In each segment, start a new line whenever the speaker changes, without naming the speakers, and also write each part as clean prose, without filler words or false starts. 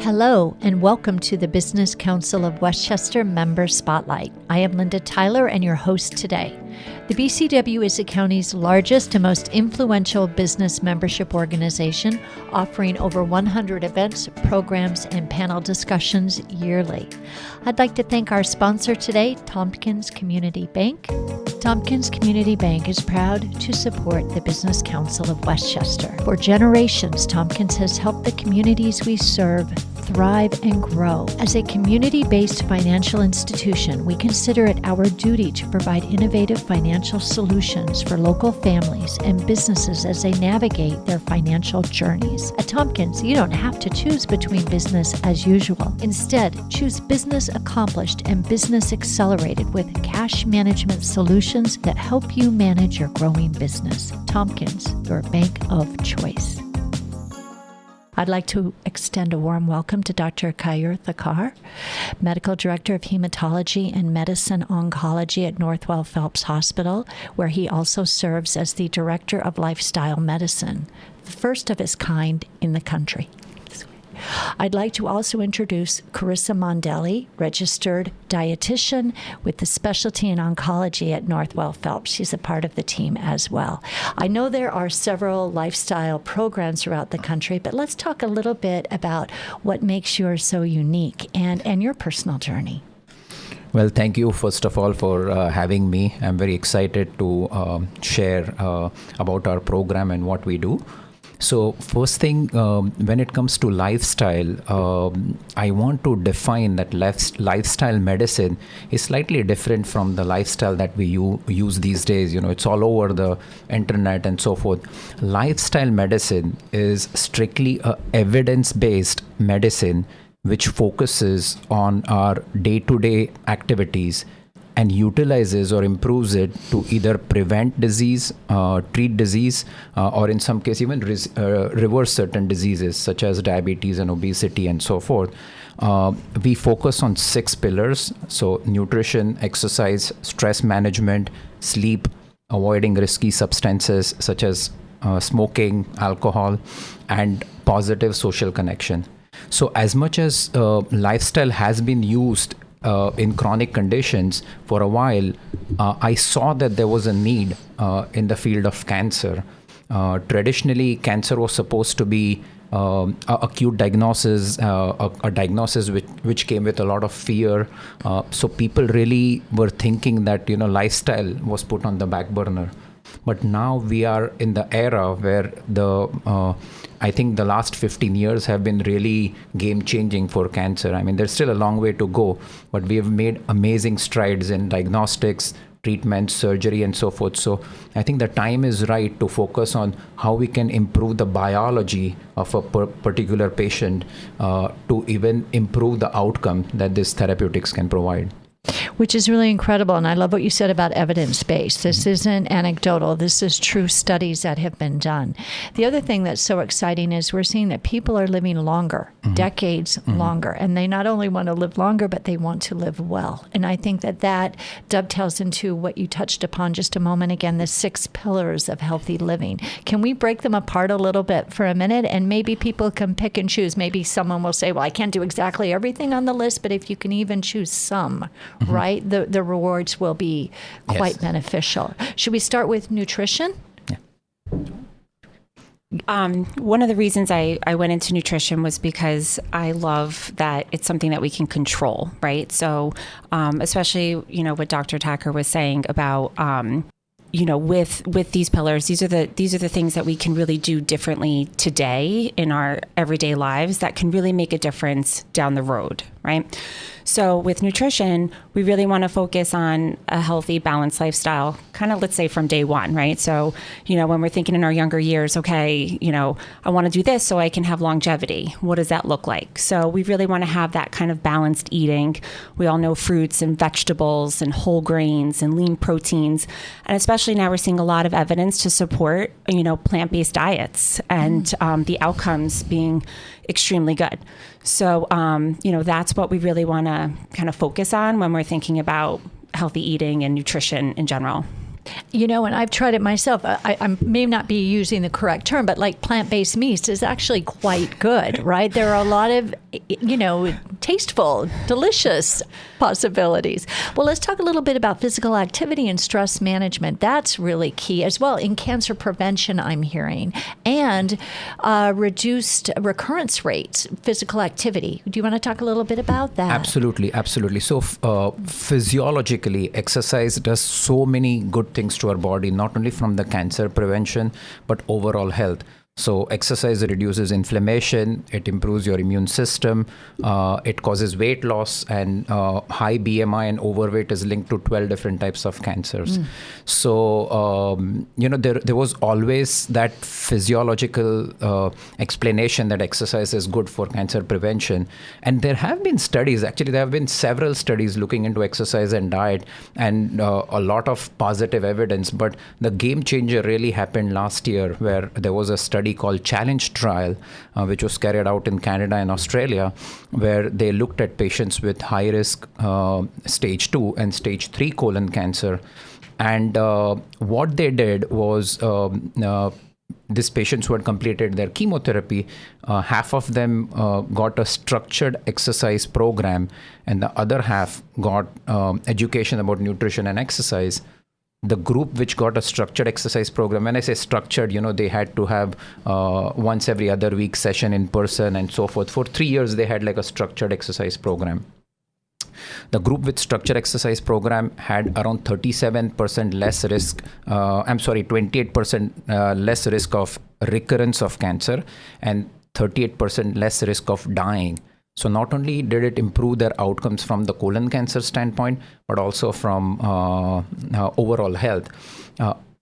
Hello, and welcome to the Business Council of Westchester Member Spotlight. I am Linda Tyler and your host today. The BCW is the county's largest and most influential business membership organization, offering over 100 events, programs, and panel discussions yearly. I'd like to thank our sponsor today, Tompkins Community Bank. Tompkins Community Bank is proud to support the Business Council of Westchester. For generations, Tompkins has helped the communities we serve thrive and grow. As a community-based financial institution, we consider it our duty to provide innovative financial solutions for local families and businesses as they navigate their financial journeys. At Tompkins, you don't have to choose between business as usual. Instead, choose business accomplished and business accelerated with cash management solutions that help you manage your growing business. Tompkins, your bank of choice. I'd like to extend a warm welcome to Dr. Keyur, Medical Director of Hematology and Medicine Oncology at Northwell Phelps Hospital, where he also serves as the Director of Lifestyle Medicine, the first of its kind in the country. I'd like to also introduce Carissa Mondelli, registered dietitian with the specialty in oncology at Northwell Phelps. She's a part of the team as well. I know there are several lifestyle programs throughout the country, but let's talk a little bit about what makes yours so unique and your personal journey.
Well, thank you, first of all, for having me. I'm very excited to share about our program and what we do. So first thing, when it comes to lifestyle, I want to define that lifestyle medicine is slightly different from the lifestyle that we use these days. You know, it's all over the internet and so forth. Lifestyle medicine is strictly a evidence-based medicine which focuses on our day-to-day activities and utilizes or improves it to either prevent disease, treat disease, or in some cases even reverse certain diseases such as diabetes and obesity and so forth. We focus on 6 pillars. So nutrition, exercise, stress management, sleep, avoiding risky substances such as smoking, alcohol, and positive social connection. So as much as lifestyle has been used in chronic conditions for a while, I saw that there was a need in the field of cancer. Traditionally, cancer was supposed to be a acute diagnosis, a diagnosis which came with a lot of fear. So people really were thinking that, lifestyle was put on the back burner. But now we are in the era where I think the last 15 years have been really game-changing for cancer. I mean, there's still a long way to go, but we have made amazing strides in diagnostics, treatment, surgery, and so forth. So I think the time is right to focus on how we can improve the biology of a particular patient to even improve the outcome that these therapeutics can provide.
Which is really incredible. And I love what you said about evidence-based. This isn't anecdotal. This is true studies that have been done. The other thing that's so exciting is we're seeing that people are living longer, decades longer. And they not only want to live longer, but they want to live well. And I think that dovetails into what you touched upon just a moment again, the 6 pillars of healthy living. Can we break them apart a little bit for a minute? And maybe people can pick and choose. Maybe someone will say, well, I can't do exactly everything on the list, but if you can even choose some, right? The rewards will be quite beneficial. Should we start with nutrition?
Yeah. One of the reasons I went into nutrition was because I love that it's something that we can control, right? So especially, what Dr. Thacker was saying about with these pillars, these are the things that we can really do differently today in our everyday lives that can really make a difference down the road, right? So with nutrition, we really want to focus on a healthy, balanced lifestyle, kind of, let's say, from day one, right? So, when we're thinking in our younger years, okay, I want to do this so I can have longevity. What does that look like? So we really want to have that kind of balanced eating. We all know fruits and vegetables and whole grains and lean proteins. And especially now we're seeing a lot of evidence to support, plant-based diets and the outcomes being extremely good. So, that's what we really want to kind of focus on when we're thinking about healthy eating and nutrition in general.
And I've tried it myself. I may not be using the correct term, but like plant-based meats is actually quite good, right? There are a lot of, tasteful, delicious possibilities. Well, let's talk a little bit about physical activity and stress management. That's really key as well in cancer prevention, I'm hearing, and reduced recurrence rates, physical activity. Do you want to talk a little bit about that?
Absolutely. So physiologically, exercise does so many good things to our body, not only from the cancer prevention, but overall health. So exercise reduces inflammation, it improves your immune system, it causes weight loss, and high BMI and overweight is linked to 12 different types of cancers. So, there was always that physiological explanation that exercise is good for cancer prevention. And there have been studies, actually there have been several studies looking into exercise and diet, and a lot of positive evidence. But the game changer really happened last year, where there was a study called Challenge Trial, which was carried out in Canada and Australia, where they looked at patients with high risk stage 2 and stage 3 colon cancer. And what they did was these patients who had completed their chemotherapy, half of them got a structured exercise program, and the other half got education about nutrition and exercise. The group which got a structured exercise program, when I say structured, they had to have once every other week session in person and so forth. For 3 years, they had like a structured exercise program. The group with structured exercise program had around 37% less risk, 28% less risk of recurrence of cancer and 38% less risk of dying. So not only did it improve their outcomes from the colon cancer standpoint, but also from overall health.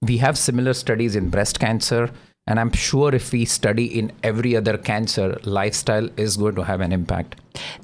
We have similar studies in breast cancer, and I'm sure if we study in every other cancer, lifestyle is going to have an impact.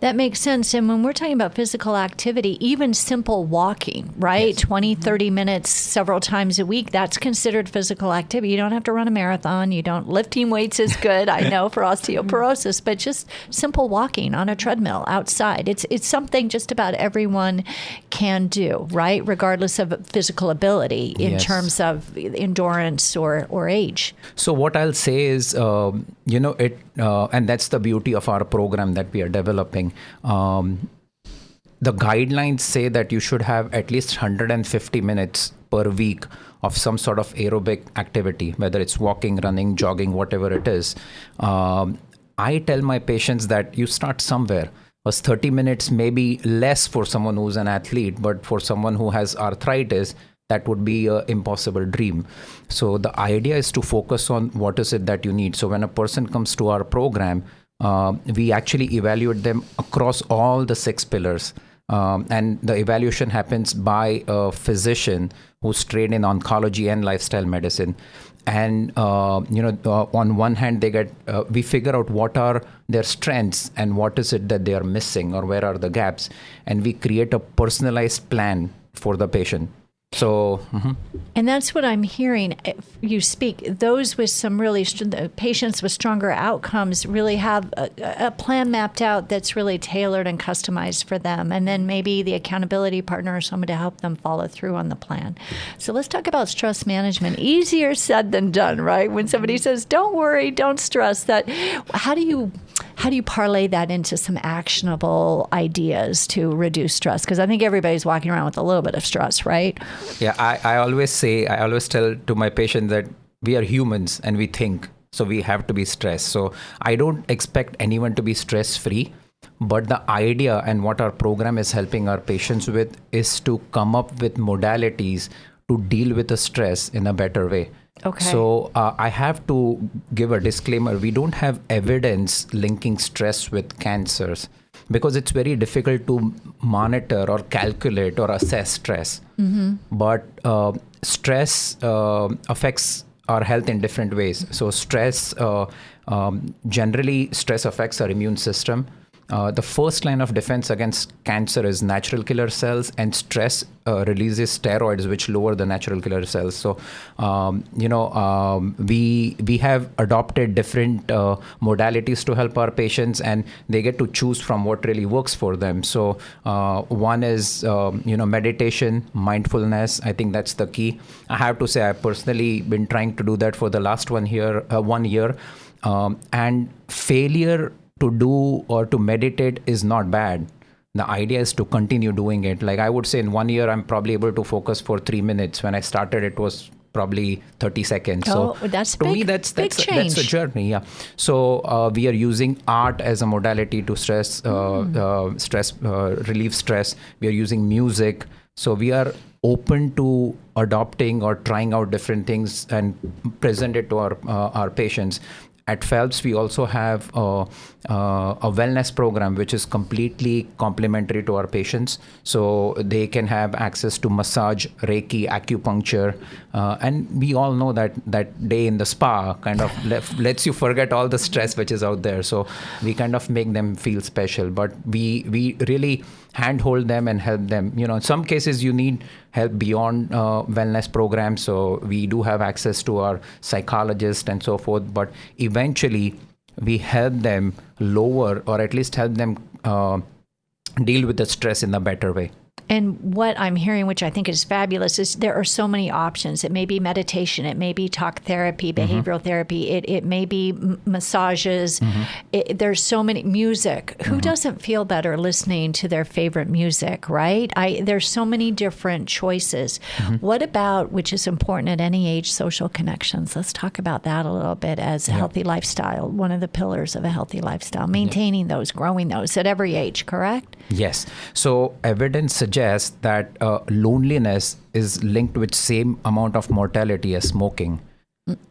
That makes sense. And when we're talking about physical activity, even simple walking, right? Yes. 20, 30 minutes several times a week, that's considered physical activity. You don't have to run a marathon. Lifting weights is good, I know, for osteoporosis, but just simple walking on a treadmill outside. It's something just about everyone can do, right? Regardless of physical ability in
Yes.
terms of endurance or age.
So what I'll say is, and that's the beauty of our program that we are developing. The guidelines say that you should have at least 150 minutes per week of some sort of aerobic activity, whether it's walking, running, jogging, whatever it is. I tell my patients that you start somewhere. Because 30 minutes may be less for someone who's an athlete, but for someone who has arthritis, that would be an impossible dream. So the idea is to focus on what is it that you need. So when a person comes to our program, we actually evaluate them across all the 6 pillars. And the evaluation happens by a physician who's trained in oncology and lifestyle medicine. And, on one hand, we figure out what are their strengths and what is it that they are missing or where are the gaps. And we create a personalized plan for the patient. So,
and that's what I'm hearing you speak. Those with some really, patients with stronger outcomes really have a plan mapped out that's really tailored and customized for them. And then maybe the accountability partner or someone to help them follow through on the plan. So let's talk about stress management. Easier said than done, right? When somebody says, don't worry, don't stress, that, how do you parlay that into some actionable ideas to reduce stress? Because I think everybody's walking around with a little bit of stress, right?
Yeah, I always tell to my patients that we are humans and we think, so we have to be stressed. So I don't expect anyone to be stress-free, but the idea and what our program is helping our patients with is to come up with modalities to deal with the stress in a better way.
Okay.
So I have to give a disclaimer. We don't have evidence linking stress with cancers because it's very difficult to monitor or calculate or assess stress. Mm-hmm. But stress affects our health in different ways. So stress, generally stress affects our immune system. the first line of defense against cancer is natural killer cells, and stress releases steroids, which lower the natural killer cells. So, we have adopted different modalities to help our patients, and they get to choose from what really works for them. So, one is meditation, mindfulness. I think that's the key. I have to say, I've personally been trying to do that for the last 1 year, and failure to do or to meditate is not bad. The idea is to continue doing it. Like I would say in 1 year, I'm probably able to focus for 3 minutes. When I started, it was probably 30 seconds.
Oh, so that's
to
big,
me, that's
change.
a journey. Yeah. So we are using art as a modality to relieve stress. We are using music. So we are open to adopting or trying out different things and present it to our patients. At Phelps, we also have a wellness program, which is completely complementary to our patients. So they can have access to massage, Reiki, acupuncture. And we all know that day in the spa kind of lets you forget all the stress which is out there. So we kind of make them feel special. But we really handhold them and help them. In some cases, you need help beyond wellness programs. So we do have access to our psychologist and so forth. But eventually, we help them lower or at least help them deal with the stress in a better way.
And what I'm hearing, which I think is fabulous, is there are so many options. It may be meditation, it may be talk therapy, behavioral therapy, it may be massages. There's so many, music. Who doesn't feel better listening to their favorite music, right? There's so many different choices. What about, which is important at any age, social connections? Let's talk about that a little bit as a healthy lifestyle, one of the pillars of a healthy lifestyle, maintaining those, growing those at every age, correct?
Yes. So evidence suggests that loneliness is linked with same amount of mortality as smoking.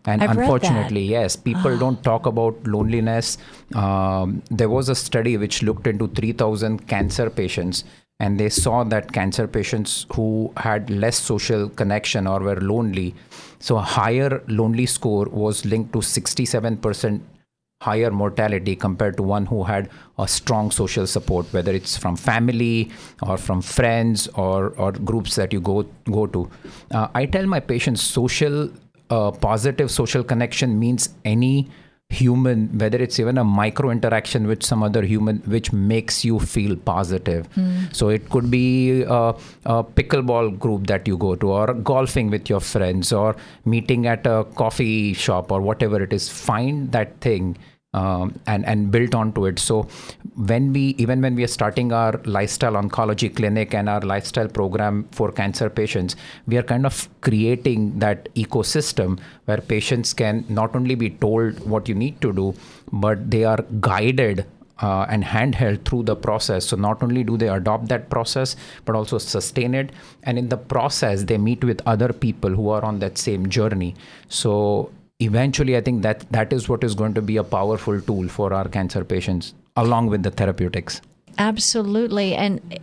And
I've
unfortunately, yes, people don't talk about loneliness. There was a study which looked into 3,000 cancer patients, and they saw that cancer patients who had less social connection or were lonely, so a higher lonely score was linked to 67% higher mortality compared to one who had a strong social support, whether it's from family or from friends or groups that you go to. I tell my patients positive social connection means any human, whether it's even a micro interaction with some other human, which makes you feel positive. So it could be a pickleball group that you go to, or golfing with your friends, or meeting at a coffee shop, or whatever it is. Find that thing and built onto it. So when we are starting our lifestyle oncology clinic and our lifestyle program for cancer patients, we are kind of creating that ecosystem where patients can not only be told what you need to do, but they are guided and handheld through the process. So not only do they adopt that process, but also sustain it. And in the process, they meet with other people who are on that same journey. So eventually, I think that is what is going to be a powerful tool for our cancer patients, along with the therapeutics.
Absolutely. And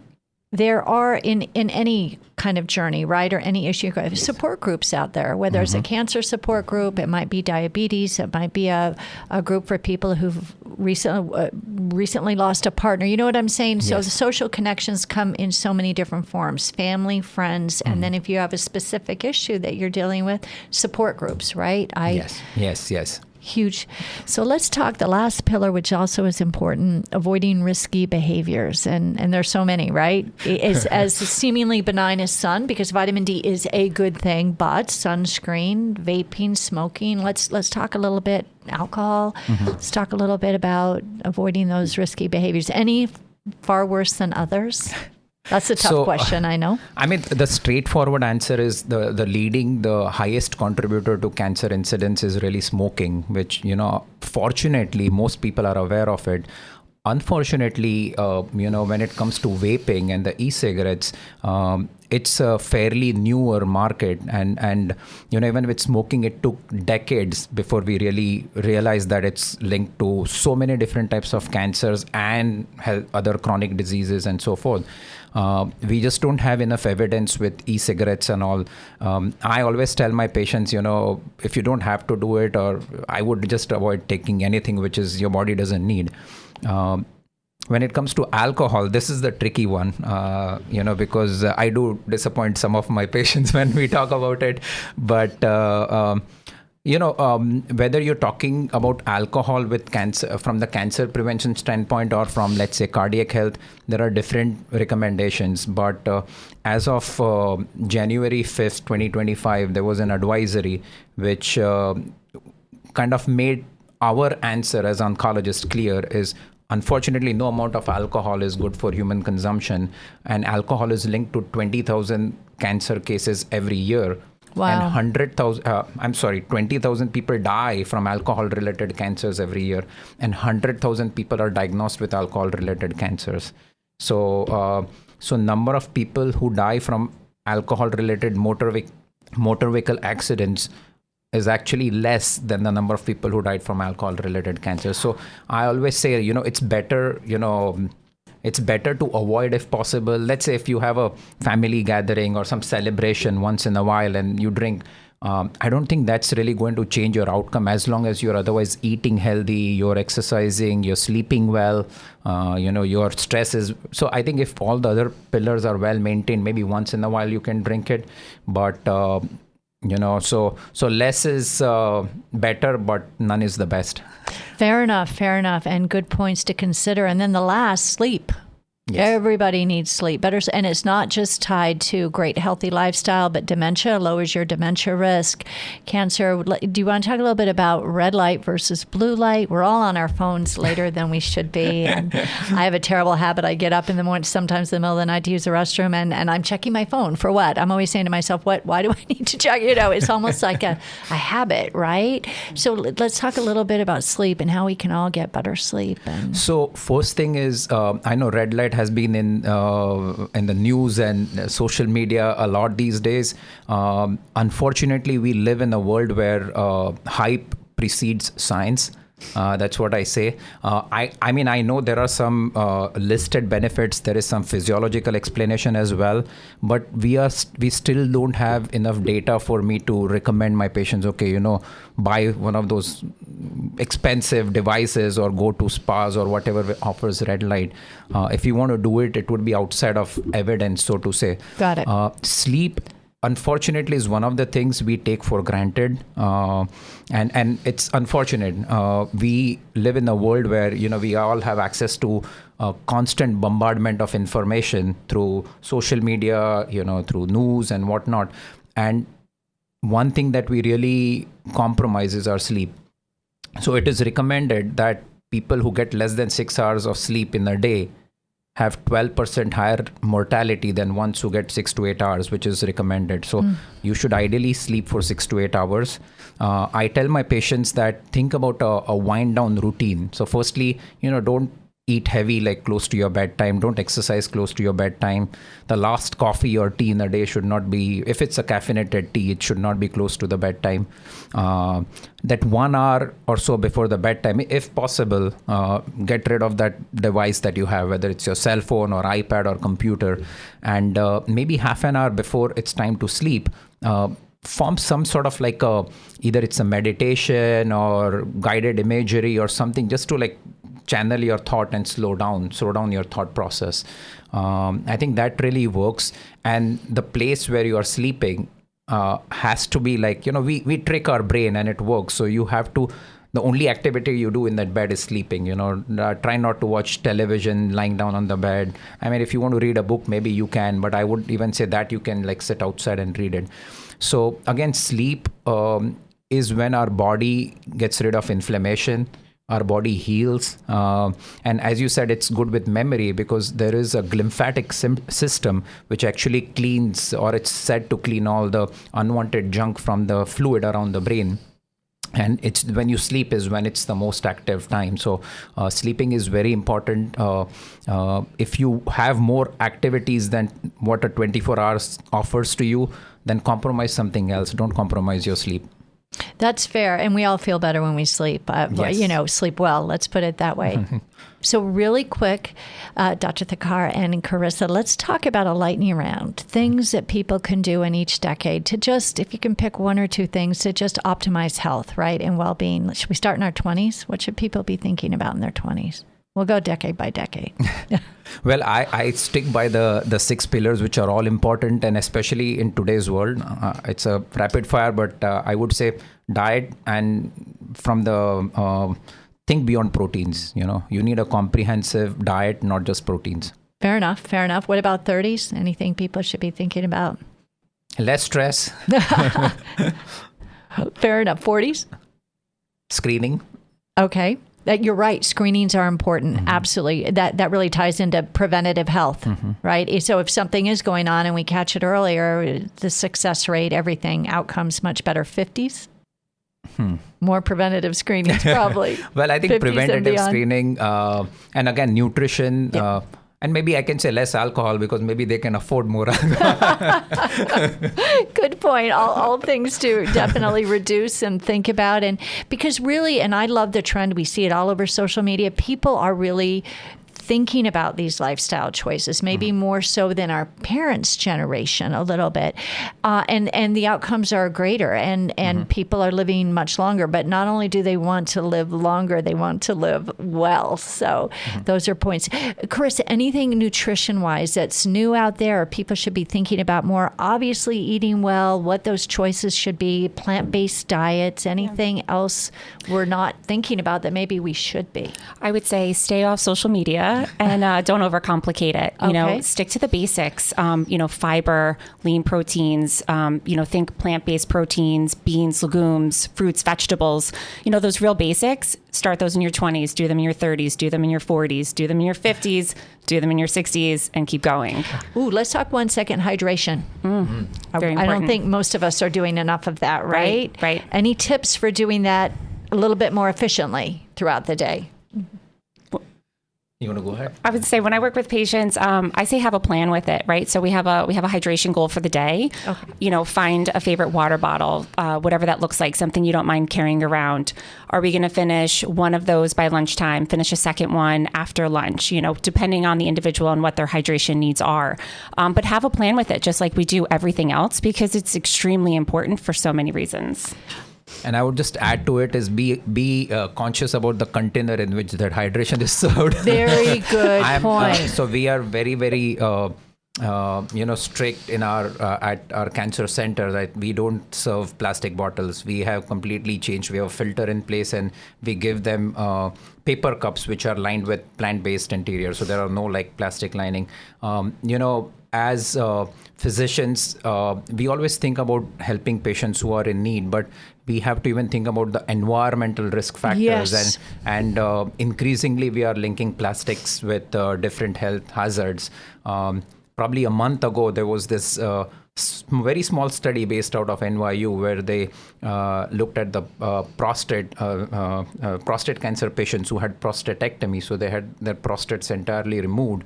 there are in any kind of journey, right, or any issue, support groups out there, whether it's a cancer support group, it might be diabetes, it might be a group for people who've recently lost a partner. You know what I'm saying? So the social connections come in so many different forms, family, friends, and then if you have a specific issue that you're dealing with, support groups, right?
Yes.
Huge. So let's talk the last pillar, which also is important, avoiding risky behaviors. And there's so many, right? As seemingly benign as sun, because vitamin D is a good thing, but sunscreen, vaping, smoking. Let's talk a little bit alcohol. Let's talk a little bit about avoiding those risky behaviors. Any far worse than others? That's a tough question, I know.
I mean, the straightforward answer is the highest contributor to cancer incidence is really smoking, which, fortunately, most people are aware of it. Unfortunately, when it comes to vaping and the e-cigarettes, it's a fairly newer market. And even with smoking, it took decades before we really realized that it's linked to so many different types of cancers and other chronic diseases and so forth. We just don't have enough evidence with e-cigarettes and all. I always tell my patients, if you don't have to do it, or I would just avoid taking anything which is your body doesn't need. when it comes to alcohol, this is the tricky one, because I do disappoint some of my patients when we talk about it. But, whether you're talking about alcohol with cancer from the cancer prevention standpoint or from, let's say, cardiac health, there are different recommendations. But as of January 5th, 2025, there was an advisory which kind of made our answer as oncologists clear is, unfortunately, no amount of alcohol is good for human consumption, and alcohol is linked to 20,000 cancer cases every year.
Wow.
And 20,000 people die from alcohol-related cancers every year, and 100,000 people are diagnosed with alcohol-related cancers. So number of people who die from alcohol-related motor vehicle accidents is actually less than the number of people who died from alcohol-related cancer. So I always say, it's better, it's better to avoid if possible. Let's say if you have a family gathering or some celebration once in a while and you drink, I don't think that's really going to change your outcome as long as you're otherwise eating healthy, you're exercising, you're sleeping well, your stress is. So I think if all the other pillars are well maintained, maybe once in a while you can drink it. But so less is better, but none is the best.
Fair enough. And good points to consider. And then the last, sleep. Yes. Everybody needs sleep. And it's not just tied to great healthy lifestyle, but dementia lowers your dementia risk. Cancer. Do you want to talk a little bit about red light versus blue light? We're all on our phones later than we should be. And I have a terrible habit. I get up in the morning, sometimes in the middle of the night to use the restroom, and I'm checking my phone for what? I'm always saying to myself, why do I need to check? It's almost like a habit, right? So let's talk a little bit about sleep and how we can all get better sleep.
So first thing is, I know red light has been in the news and social media a lot these days. Unfortunately, we live in a world where hype precedes science. That's what I say. I mean, I know there are some listed benefits. There is some physiological explanation as well, but we still don't have enough data for me to recommend my patients, buy one of those expensive devices or go to spas or whatever offers red light. If you want to do it, it would be outside of evidence, so to say.
Got it.
Sleep, unfortunately, is one of the things we take for granted, and it's unfortunate. We live in a world where we all have access to constant bombardment of information through social media, through news and whatnot. And one thing that we really compromise is our sleep. So it is recommended that people who get less than 6 hours of sleep in a day have 12% higher mortality than ones who get 6 to 8 hours, which is recommended. So you should ideally sleep for 6 to 8 hours. I tell my patients that think about a wind down routine. So firstly, don't eat heavy like close to your bedtime. Don't exercise close to your bedtime. The last coffee or tea in a day should not be, if it's a caffeinated tea, it should not be close to the bedtime. That 1 hour or so before the bedtime, if possible, get rid of that device that you have, whether it's your cell phone or iPad or computer. And maybe half an hour before it's time to sleep, form some sort of like either it's a meditation or guided imagery or something, just to like channel your thought and slow down your thought process. I think that really works. And the place where you are sleeping has to be like, we trick our brain and it works. So you have to, the only activity you do in that bed is sleeping. Try not to watch television lying down on the bed. I mean, if you want to read a book, maybe you can, but I would even say that you can like sit outside and read it. So again, sleep is when our body gets rid of inflammation. Our body heals. And as you said, it's good with memory because there is a glymphatic system which actually cleans, or it's said to clean all the unwanted junk from the fluid around the brain. And it's when you sleep is when it's the most active time. So sleeping is very important. If you have more activities than what a 24 hours offers to you, then compromise something else. Don't compromise your sleep.
That's fair. And we all feel better when we sleep,
Yes.
Sleep well. Let's put it that way. So really quick, Dr. Thakkar and Carissa, let's talk about a lightning round. Things that people can do in each decade to just, if you can pick one or two things, to just optimize health, right, and well-being. Should we start in our 20s? What should people be thinking about in their 20s? We'll go decade by decade.
Well, I stick by the 6 pillars, which are all important, and especially in today's world, it's a rapid fire, but I would say diet and from the think beyond proteins. You need a comprehensive diet, not just proteins.
Fair enough. What about 30s? Anything people should be thinking about?
Less stress.
Fair enough. 40s?
Screening.
Okay. You're right. Screenings are important. Mm-hmm. Absolutely. That really ties into preventative health, right? So if something is going on and we catch it earlier, the success rate, everything, outcomes much better. 50s? More preventative screenings, probably.
Well, I think preventative screening, and again, nutrition, and maybe I can say less alcohol because maybe they can afford more alcohol.
Good point. All things to definitely reduce and think about. And because really, and I love the trend, we see it all over social media, people are really thinking about these lifestyle choices, maybe more so than our parents' generation a little bit. And the outcomes are greater and people are living much longer. But not only do they want to live longer, they want to live well. So those are points. Chris, anything nutrition-wise that's new out there or people should be thinking about more? Obviously, eating well, what those choices should be, plant-based diets, anything else we're not thinking about that maybe we should be?
I would say stay off social media. And don't overcomplicate it.
Okay.
Stick to the basics. Fiber, lean proteins. Think plant-based proteins, beans, legumes, fruits, vegetables. Those real basics. Start those in your 20s. Do them in your 30s. Do them in your 40s. Do them in your 50s. Do them in your 60s, and keep going.
Ooh, let's talk 1 second hydration.
Very important.
I don't think most of us are doing enough of that, right?
Right.
Any tips for doing that a little bit more efficiently throughout the day?
You want to go ahead?
I would say when I work with patients, I say have a plan with it, right? So we have a hydration goal for the day. Okay. Find a favorite water bottle, whatever that looks like, something you don't mind carrying around. Are we going to finish one of those by lunchtime? Finish a second one after lunch? Depending on the individual and what their hydration needs are. But have a plan with it, just like we do everything else, because it's extremely important for so many reasons.
And I would just add to it is be conscious about the container in which that hydration is served.
Very good point.
So we are very, very strict in at our cancer center that we don't serve plastic bottles. We have completely changed. We have a filter in place and we give them paper cups which are lined with plant-based interior. So there are no plastic lining. As physicians, we always think about helping patients who are in need, but we have to even think about the environmental risk factors.
Yes.
And increasingly we are linking plastics with different health hazards. Probably a month ago, there was this very small study based out of NYU where they looked at the prostate cancer patients who had prostatectomy. So they had their prostates entirely removed,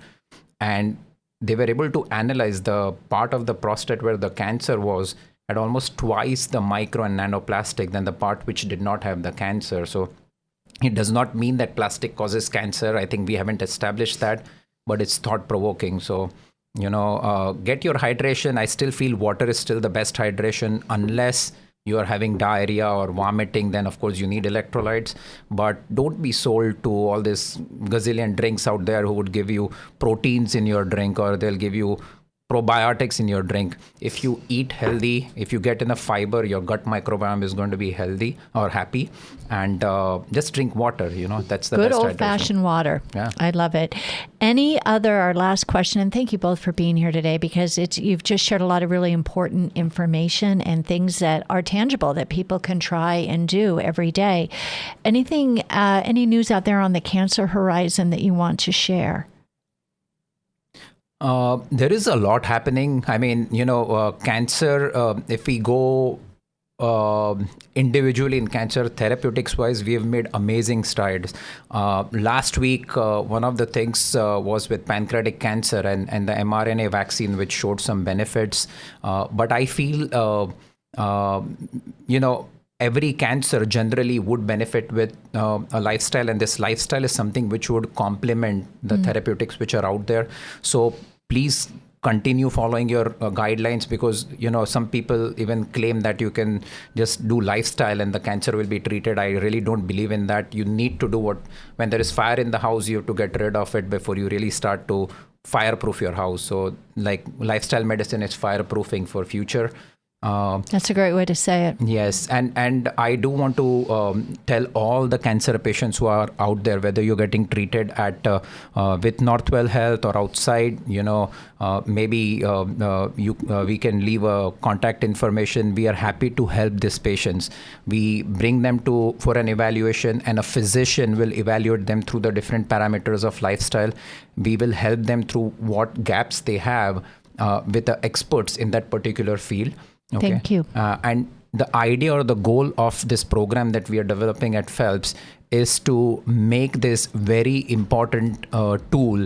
and they were able to analyze the part of the prostate where the cancer was had almost twice the micro and nanoplastic than the part which did not have the cancer. So it does not mean that plastic causes cancer. I think we haven't established that, but it's thought-provoking. So, get your hydration. I still feel water is still the best hydration unless you are having diarrhea or vomiting, then of course you need electrolytes. But don't be sold to all this gazillion drinks out there who would give you proteins in your drink or they'll give you probiotics in your drink. If you eat healthy, if you get enough fiber, your gut microbiome is going to be healthy or happy. And just drink water, that's the
good
best
old-fashioned water.
Yeah.
I love it. Our last question, and thank you both for being here today, because you've just shared a lot of really important information and things that are tangible that people can try and do every day. Anything, any news out there on the cancer horizon that you want to share?
There is a lot happening. I mean, cancer, if we go individually in cancer therapeutics wise, we have made amazing strides. Last week, one of the things was with pancreatic cancer and the mRNA vaccine, which showed some benefits. But I feel, every cancer generally would benefit with a lifestyle, and this lifestyle is something which would complement the therapeutics which are out there. So please continue following your guidelines, because some people even claim that you can just do lifestyle and the cancer will be treated. I really don't believe in that. You need to do when there is fire in the house, you have to get rid of it before you really start to fireproof your house. So like lifestyle medicine is fireproofing for future.
That's a great way to say it.
Yes, and I do want to tell all the cancer patients who are out there, whether you're getting treated at with Northwell Health or outside, maybe we can leave a contact information. We are happy to help these patients. We bring them for an evaluation, and a physician will evaluate them through the different parameters of lifestyle. We will help them through what gaps they have with the experts in that particular field. Okay.
Thank you.
And the idea or the goal of this program that we are developing at Phelps is to make this very important tool,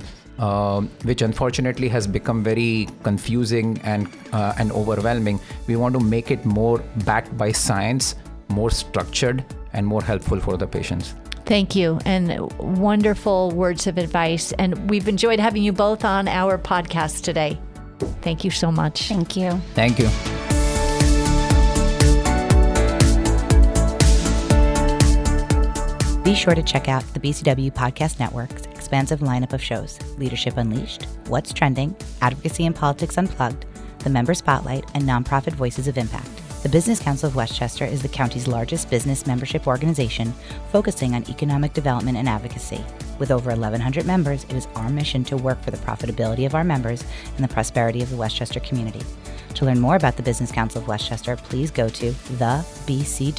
which unfortunately has become very confusing and overwhelming. We want to make it more backed by science, more structured, and more helpful for the patients.
Thank you. And wonderful words of advice. And we've enjoyed having you both on our podcast today. Thank you so much.
Thank you.
Thank you.
Be sure to check out the BCW Podcast Network's expansive lineup of shows: Leadership Unleashed, What's Trending, Advocacy and Politics Unplugged, the Member Spotlight, and Nonprofit Voices of Impact. The Business Council of Westchester is the county's largest business membership organization focusing on economic development and advocacy. With over 1,100 members, it is our mission to work for the profitability of our members and the prosperity of the Westchester community. To learn more about the Business Council of Westchester, please go to thebcw.org.